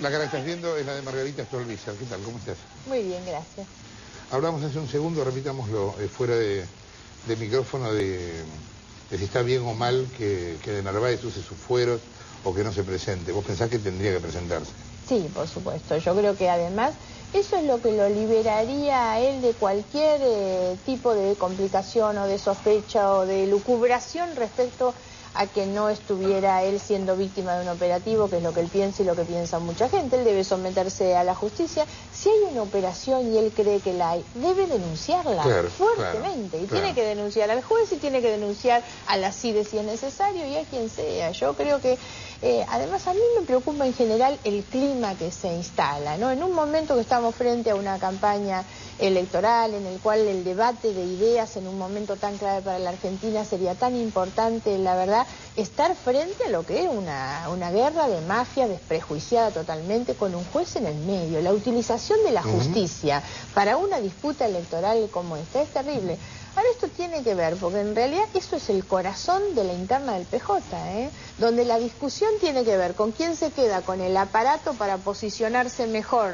La cara que estás viendo es la de Margarita Stolbizer. ¿Qué tal? ¿Cómo estás? Muy bien, gracias. Hablamos hace un segundo, repitámoslo, fuera de micrófono, de si está bien o mal que de Narváez use sus fueros o que no se presente. ¿Vos pensás que tendría que presentarse? Sí, por supuesto. Yo creo que además eso es lo que lo liberaría a él de cualquier tipo de complicación o de sospecha o de lucubración respecto a que no estuviera él siendo víctima de un operativo, que es lo que él piensa y lo que piensa mucha gente. Él debe someterse a la justicia. Si hay una operación y él cree que la hay, debe denunciarla fuertemente. Y tiene que denunciar al juez y tiene que denunciar a la CIDE si es necesario y a quien sea. Yo creo que, además, a mí me preocupa en general el clima que se instala, ¿no? En un momento que estamos frente a una campaña electoral en el cual el debate de ideas en un momento tan clave para la Argentina sería tan importante, la verdad, estar frente a lo que es una guerra de mafia desprejuiciada totalmente con un juez en el medio. La utilización de la justicia para una disputa electoral como esta es terrible. Ahora esto tiene que ver, porque en realidad eso es el corazón de la interna del PJ, donde la discusión tiene que ver con quién se queda con el aparato para posicionarse mejor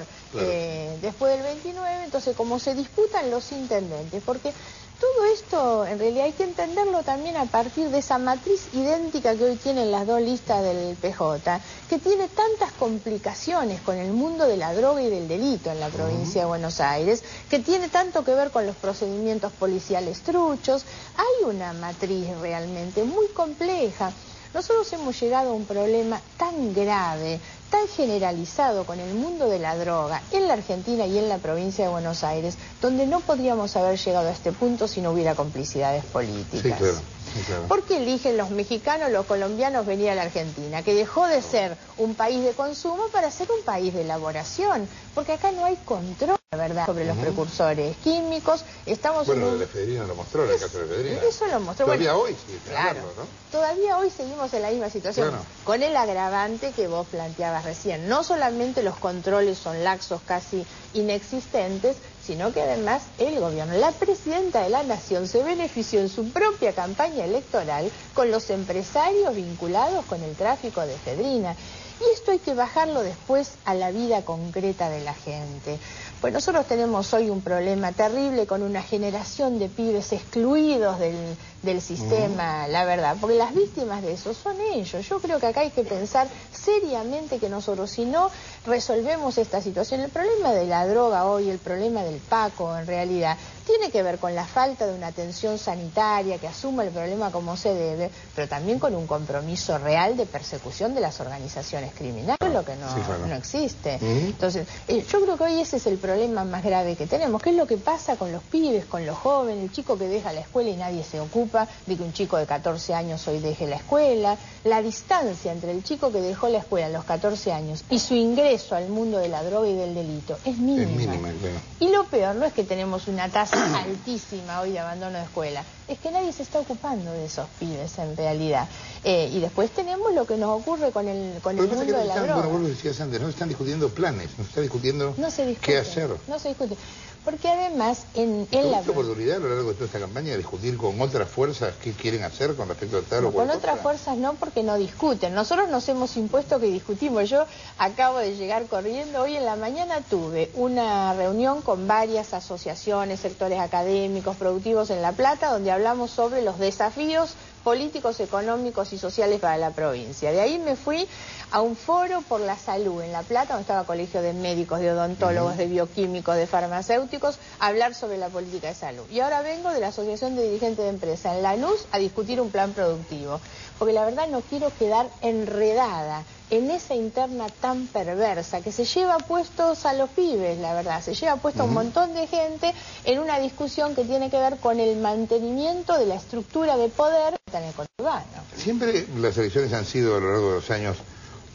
después del 29, entonces como se disputan los intendentes, porque todo esto en realidad hay que entenderlo también a partir de esa matriz idéntica que hoy tienen las dos listas del PJ, que tiene tantas complicaciones con el mundo de la droga y del delito en la provincia de Buenos Aires, que tiene tanto que ver con los procedimientos policiales truchos. Hay una matriz realmente muy compleja. Nosotros hemos llegado a un problema tan grave, tan generalizado con el mundo de la droga en la Argentina y en la provincia de Buenos Aires, donde no podríamos haber llegado a este punto si no hubiera complicidades políticas. Sí, claro. Sí, claro. ¿Por qué eligen los mexicanos, los colombianos venir a la Argentina? Que dejó de ser un país de consumo para ser un país de elaboración, porque acá no hay control, ¿verdad?, sobre los precursores químicos. Estamos bueno, de Federina lo mostró, el caso de Federina. Eso lo mostró. Todavía hoy sí, claro, ¿no? Todavía hoy seguimos en la misma situación, con el agravante que vos planteabas recién. No solamente los controles son laxos, casi inexistentes, sino que además el gobierno, la presidenta de la Nación, se benefició en su propia campaña electoral con los empresarios vinculados con el tráfico de efedrina. Y esto hay que bajarlo después a la vida concreta de la gente. Pues nosotros tenemos hoy un problema terrible con una generación de pibes excluidos del sistema, la verdad, porque las víctimas de eso son ellos. Yo creo que acá hay que pensar seriamente que nosotros, si no resolvemos esta situación, el problema de la droga hoy, el problema del Paco en realidad, tiene que ver con la falta de una atención sanitaria que asuma el problema como se debe, pero también con un compromiso real de persecución de las organizaciones criminales, lo que no existe. Entonces, yo creo que hoy ese es el problema más grave que tenemos. ¿Qué es lo que pasa con los pibes, con los jóvenes, el chico que deja la escuela y nadie se ocupa de que un chico de 14 años hoy deje la escuela? La distancia entre el chico que dejó la escuela a los 14 años y su ingreso al mundo de la droga y del delito es mínima. Es mínima, claro. Y lo peor no es que tenemos una tasa altísima hoy de abandono de escuela, es que nadie se está ocupando de esos pibes en realidad. Y después tenemos lo que nos ocurre con el mundo de la droga. Bueno, vos lo decías antes, no se están discutiendo planes, no se está discutiendo qué hacer. No se discute. Porque además en la oportunidad a lo largo de toda esta campaña de discutir con otras fuerzas qué quieren hacer con respecto a tal o cual con otras fuerzas no, porque no discuten. Nosotros nos hemos impuesto que discutimos. Yo acabo de llegar corriendo. Hoy en la mañana tuve una reunión con varias asociaciones, sectores académicos, productivos en La Plata, donde hablamos sobre los desafíos políticos, económicos y sociales para la provincia. De ahí me fui a un foro por la salud en La Plata, donde estaba colegio de médicos, de odontólogos, de bioquímicos, de farmacéuticos, a hablar sobre la política de salud. Y ahora vengo de la Asociación de Dirigentes de Empresa en Lanús a discutir un plan productivo, porque la verdad no quiero quedar enredada en esa interna tan perversa que se lleva puestos a los pibes, la verdad, se lleva puesto a un montón de gente en una discusión que tiene que ver con el mantenimiento de la estructura de poder en el conurbano. Siempre las elecciones han sido a lo largo de los años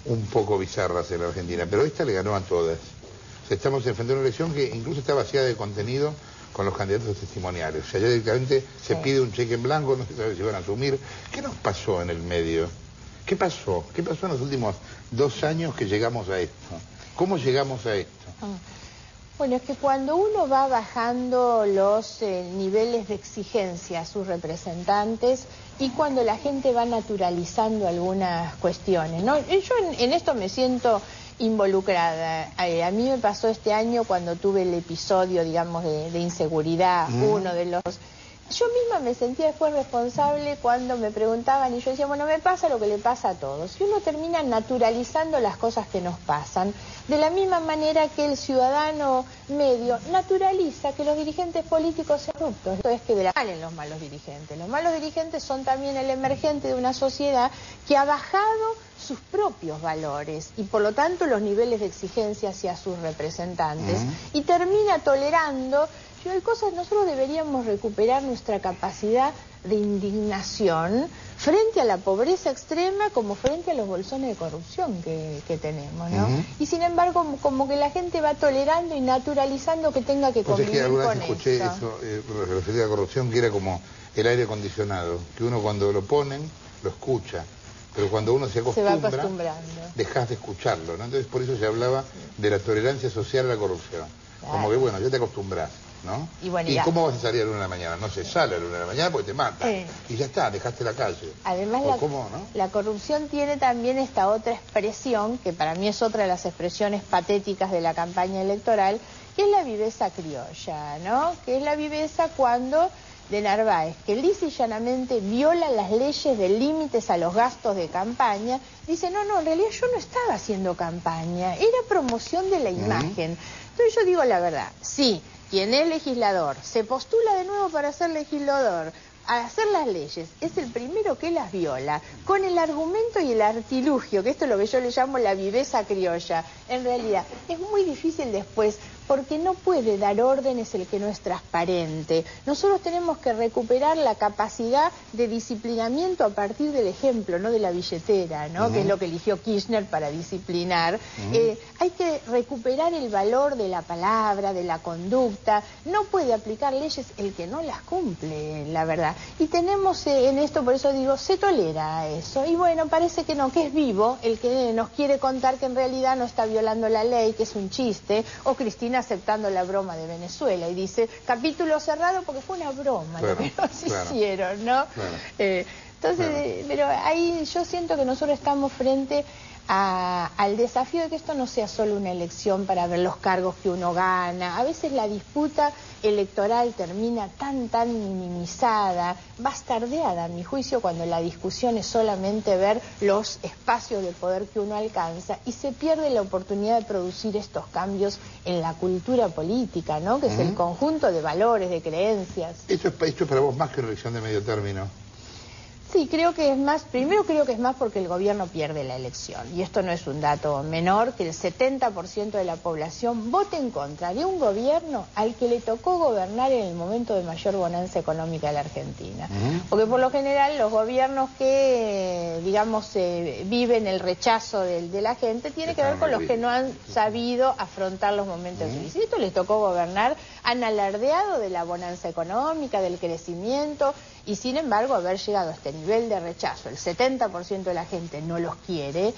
un poco bizarras en la Argentina, pero esta le ganó a todas. O sea, estamos enfrentando una elección que incluso está vaciada de contenido con los candidatos testimoniales. O sea, ya directamente se pide un cheque en blanco, no se sabe si van a asumir. ¿Qué nos pasó en el medio? ¿Qué pasó? ¿Qué pasó en los últimos 2 años que llegamos a esto? ¿Cómo llegamos a esto? Bueno, es que cuando uno va bajando los niveles de exigencia a sus representantes y cuando la gente va naturalizando algunas cuestiones, ¿no? Yo en esto me siento involucrada. A mí me pasó este año cuando tuve el episodio, digamos, de inseguridad, uno de los... Yo misma me sentía después responsable cuando me preguntaban y yo decía, bueno, me pasa lo que le pasa a todos. Y uno termina naturalizando las cosas que nos pasan, de la misma manera que el ciudadano medio naturaliza que los dirigentes políticos sean corruptos. Esto es que de la salen los malos dirigentes. Los malos dirigentes son también el emergente de una sociedad que ha bajado sus propios valores y por lo tanto los niveles de exigencia hacia sus representantes y termina tolerando... Hay cosas, nosotros deberíamos recuperar nuestra capacidad de indignación frente a la pobreza extrema como frente a los bolsones de corrupción que tenemos, ¿no? Y sin embargo, como que la gente va tolerando y naturalizando que tenga que convivir con eso. Alguna vez escuché eso, referente a la corrupción, que era como el aire acondicionado, que uno cuando lo ponen, lo escucha, pero cuando uno se acostumbra, va acostumbrando, dejas de escucharlo, ¿no? Entonces por eso se hablaba de la tolerancia social a la corrupción. Claro. Como que bueno, ya te acostumbras, ¿no? Y, bueno, ¿Y cómo vas a salir a la 1 de la mañana? No se sale a la 1 de la mañana porque te matan. Y ya está, dejaste la calle. Además, la corrupción tiene también esta otra expresión, que para mí es otra de las expresiones patéticas de la campaña electoral, que es la viveza criolla, ¿no? Que es la viveza cuando de Narváez, que lisa y llanamente viola las leyes de límites a los gastos de campaña, dice, no, en realidad yo no estaba haciendo campaña, era promoción de la imagen. Entonces yo digo la verdad, sí, quien es legislador, se postula de nuevo para ser legislador, a hacer las leyes, es el primero que las viola, con el argumento y el artilugio, que esto es lo que yo le llamo la viveza criolla. En realidad, es muy difícil después, porque no puede dar órdenes el que no es transparente. Nosotros tenemos que recuperar la capacidad de disciplinamiento a partir del ejemplo, no de la billetera, ¿no? Que es lo que eligió Kirchner para disciplinar. Hay que recuperar el valor de la palabra, de la conducta. No puede aplicar leyes el que no las cumple, la verdad. Y tenemos en esto, por eso digo, se tolera eso. Y bueno, parece que no, que es vivo el que nos quiere contar que en realidad no está violando la ley, que es un chiste, o Cristina aceptando la broma de Venezuela y dice, capítulo cerrado porque fue una broma lo que nos hicieron, ¿no? Entonces, pero ahí yo siento que nosotros estamos frente al desafío de que esto no sea solo una elección para ver los cargos que uno gana. A veces la disputa electoral termina tan minimizada, bastardeada a mi juicio, cuando la discusión es solamente ver los espacios de poder que uno alcanza y se pierde la oportunidad de producir estos cambios en la cultura política, ¿no? Que es el conjunto de valores, de creencias. ¿Esto es para vos más que una elección de medio término? Sí, creo que es más, primero creo que es más porque el gobierno pierde la elección, y esto no es un dato menor, que el 70% de la población vote en contra de un gobierno al que le tocó gobernar en el momento de mayor bonanza económica de la Argentina. Porque por lo general los gobiernos que, digamos, viven el rechazo de la gente, tiene que ver con los que no han sabido afrontar los momentos de crisis. Esto les tocó gobernar, han alardeado de la bonanza económica, del crecimiento, y sin embargo haber llegado a este nivel de rechazo, el 70% de la gente no los quiere,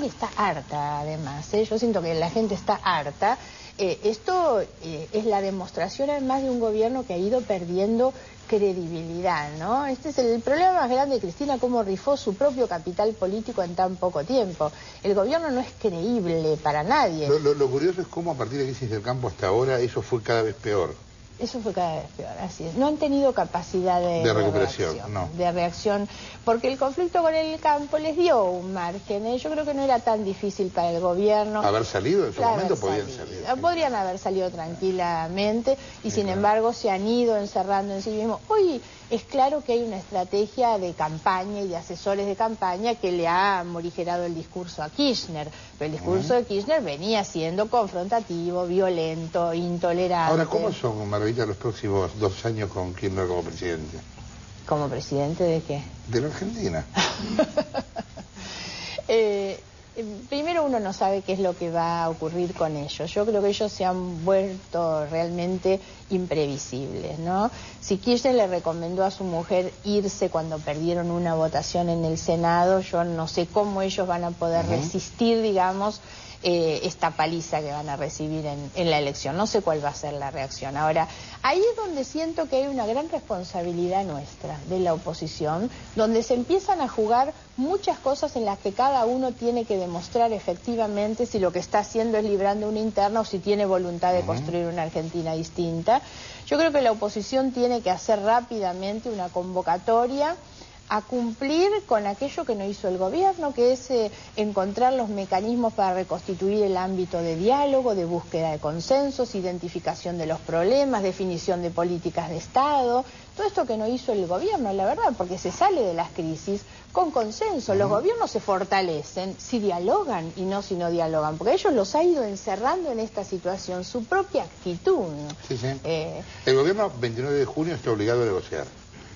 está harta además, yo siento que la gente está harta. Esto es la demostración además de un gobierno que ha ido perdiendo credibilidad, ¿no? Este es el problema más grande de Cristina, cómo rifó su propio capital político en tan poco tiempo. El gobierno no es creíble para nadie. Lo curioso es cómo a partir de Crisis del Campo hasta ahora eso fue cada vez peor. Eso fue cada vez peor, así es. No han tenido capacidad de recuperación, de reacción, porque el conflicto con el campo les dio un margen. Yo creo que no era tan difícil para el gobierno. ¿Haber salido en su momento? Podían salir. Podrían haber salido tranquilamente y sin embargo se han ido encerrando en sí mismos. Hoy es claro que hay una estrategia de campaña y de asesores de campaña que le ha morigerado el discurso a Kirchner. Pero el discurso de Kirchner venía siendo confrontativo, violento, intolerante. Ahora, ¿cómo son, Margarita, los próximos 2 años con Kirchner como presidente? ¿Como presidente de qué? De la Argentina. Primero uno no sabe qué es lo que va a ocurrir con ellos. Yo creo que ellos se han vuelto realmente imprevisibles, ¿no? Si Kirchner le recomendó a su mujer irse cuando perdieron una votación en el Senado, yo no sé cómo ellos van a poder resistir, digamos, esta paliza que van a recibir en la elección. No sé cuál va a ser la reacción. Ahora, ahí es donde siento que hay una gran responsabilidad nuestra, de la oposición, donde se empiezan a jugar muchas cosas en las que cada uno tiene que demostrar efectivamente si lo que está haciendo es librando una interna o si tiene voluntad de construir una Argentina distinta. Yo creo que la oposición tiene que hacer rápidamente una convocatoria a cumplir con aquello que no hizo el gobierno, que es encontrar los mecanismos para reconstituir el ámbito de diálogo, de búsqueda de consensos, identificación de los problemas, definición de políticas de Estado, todo esto que no hizo el gobierno, la verdad, porque se sale de las crisis con consenso. Los gobiernos se fortalecen si dialogan y no si no dialogan, porque ellos los ha ido encerrando en esta situación su propia actitud. Sí, sí. El gobierno 29 de junio está obligado a negociar,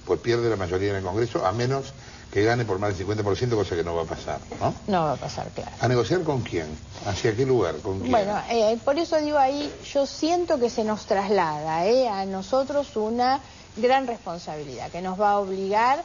pues pierde la mayoría en el Congreso, a menos que gane por más del 50%, cosa que no va a pasar, ¿no? No va a pasar, claro. ¿A negociar con quién? ¿Hacia qué lugar? ¿Con quién? Bueno, por eso digo ahí, yo siento que se nos traslada a nosotros una gran responsabilidad, que nos va a obligar